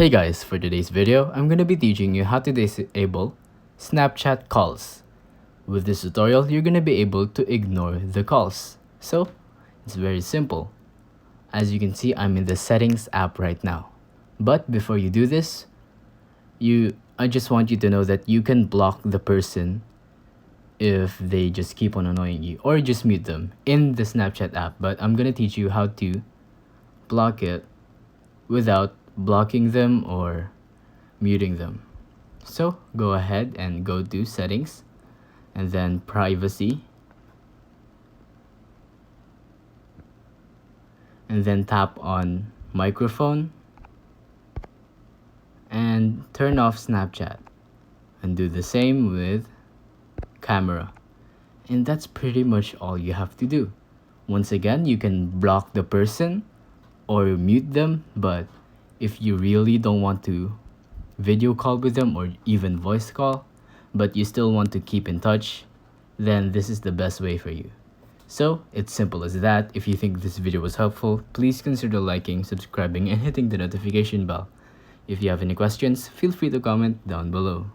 Hey guys, for today's video, I'm gonna be teaching you how to disable Snapchat calls. With this tutorial, you're gonna be able to ignore the calls. So, it's very simple. As you can see, I'm in the settings app right now. But before you do this, I just want you to know that you can block the person if they just keep on annoying you, or just mute them in the Snapchat app. But I'm gonna teach you how to block it without blocking them or muting them. So go ahead and go to settings and then privacy, and then tap on microphone and turn off Snapchat, and do the same with camera. And that's pretty much all you have to do. Once again, you can block the person or mute them, but if you really don't want to video call with them or even voice call, but you still want to keep in touch, then this is the best way for you. So it's simple as that. If you think this video was helpful, please consider liking, subscribing, and hitting the notification bell. If you have any questions, feel free to comment down below.